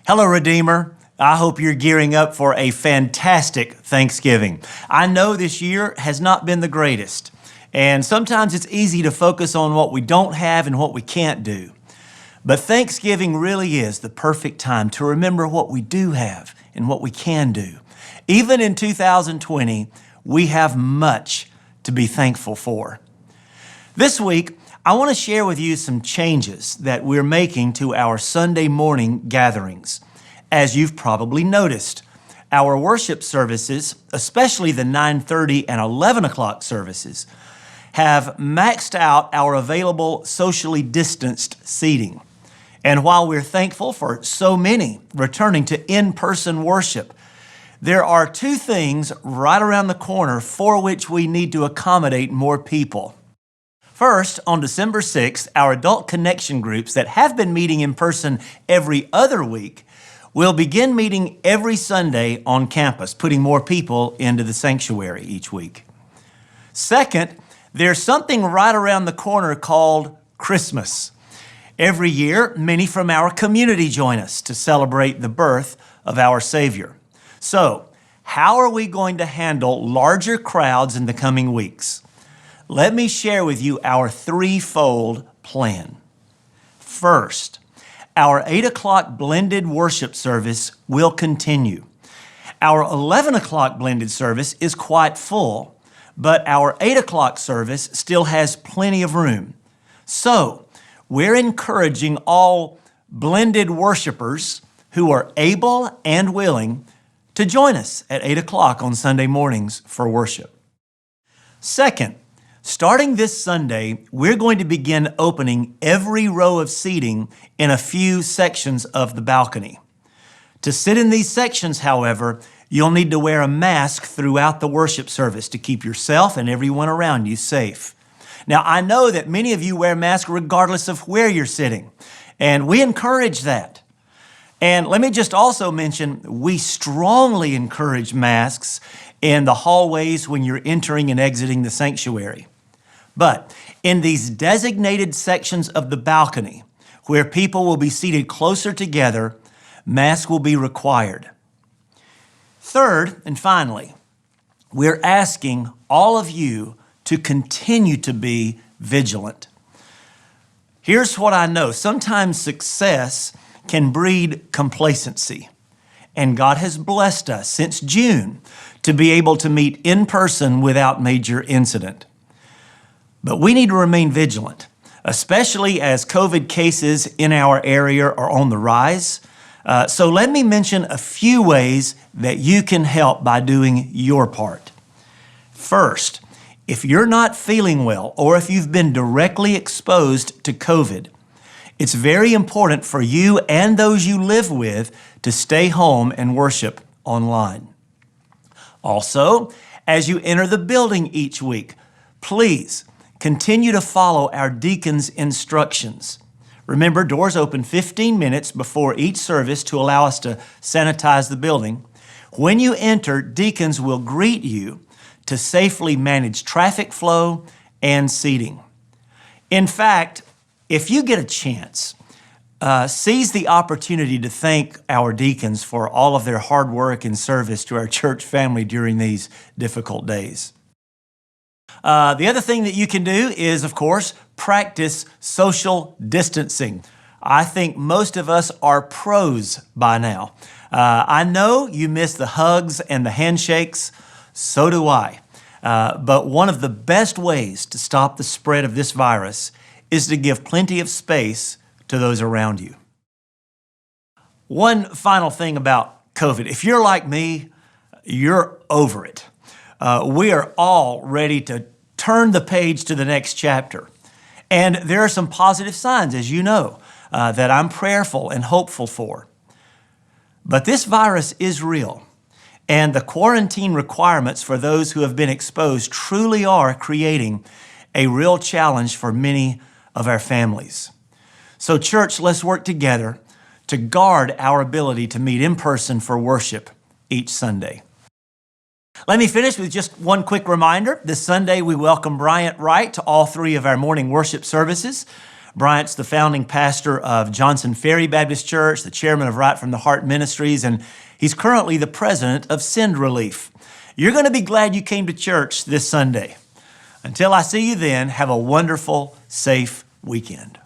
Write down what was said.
Hello, Redeemer. I hope you're gearing up for a fantastic Thanksgiving. I know this year has not been the greatest, and sometimes it's easy to focus on what we don't have and what we can't do. But Thanksgiving really is the perfect time to remember what we do have and what we can do. Even in 2020, we have much to be thankful for. This week, I want to share with you some changes that we're making to our Sunday morning gatherings. As you've probably noticed, our worship services, especially the 9:30 and 11 o'clock services, have maxed out our available socially distanced seating. And while we're thankful for so many returning to in-person worship, there are two things right around the corner for which we need to accommodate more people. First, on December 6th, our adult connection groups that have been meeting in person every other week will begin meeting every Sunday on campus, putting more people into the sanctuary each week. Second, there's something right around the corner called Christmas. Every year, many from our community join us to celebrate the birth of our Savior. So, how are we going to handle larger crowds in the coming weeks? Let me share with you our threefold plan. First, our 8 o'clock blended worship service will continue. Our 11 o'clock blended service is quite full, but our 8 o'clock service still has plenty of room. So, we're encouraging all blended worshipers who are able and willing to join us at 8 o'clock on Sunday mornings for worship. Second, starting this Sunday, we're going to begin opening every row of seating in a few sections of the balcony. To sit in these sections, however, you'll need to wear a mask throughout the worship service to keep yourself and everyone around you safe. Now, I know that many of you wear masks regardless of where you're sitting, and we encourage that. And let me just also mention, we strongly encourage masks in the hallways when you're entering and exiting the sanctuary. But in these designated sections of the balcony, where people will be seated closer together, masks will be required. Third, and finally, we're asking all of you to continue to be vigilant. Here's what I know. Sometimes success can breed complacency. And God has blessed us since June to be able to meet in person without major incident. But we need to remain vigilant, especially as COVID cases in our area are on the rise. So let me mention a few ways that you can help by doing your part. First, if you're not feeling well or if you've been directly exposed to COVID, it's very important for you and those you live with to stay home and worship online. Also, as you enter the building each week, please continue to follow our deacons' instructions. Remember, doors open 15 minutes before each service to allow us to sanitize the building. When you enter, deacons will greet you to safely manage traffic flow and seating. In fact, if you get a chance, seize the opportunity to thank our deacons for all of their hard work and service to our church family during these difficult days. The other thing that you can do is, of course, practice social distancing. I think most of us are pros by now. I know you miss the hugs and the handshakes. So do I. But one of the best ways to stop the spread of this virus is to give plenty of space to those around you. One final thing about COVID. If you're like me, you're over it. We are all ready to turn the page to the next chapter. And there are some positive signs, as you know, that I'm prayerful and hopeful for. But this virus is real, and the quarantine requirements for those who have been exposed truly are creating a real challenge for many of our families. So church, let's work together to guard our ability to meet in person for worship each Sunday. Let me finish with just one quick reminder. This Sunday, we welcome Bryant Wright to all three of our morning worship services. Bryant's the founding pastor of Johnson Ferry Baptist Church, the chairman of Right from the Heart Ministries, and he's currently the president of Send Relief. You're going to be glad you came to church this Sunday. Until I see you then, have a wonderful, safe weekend.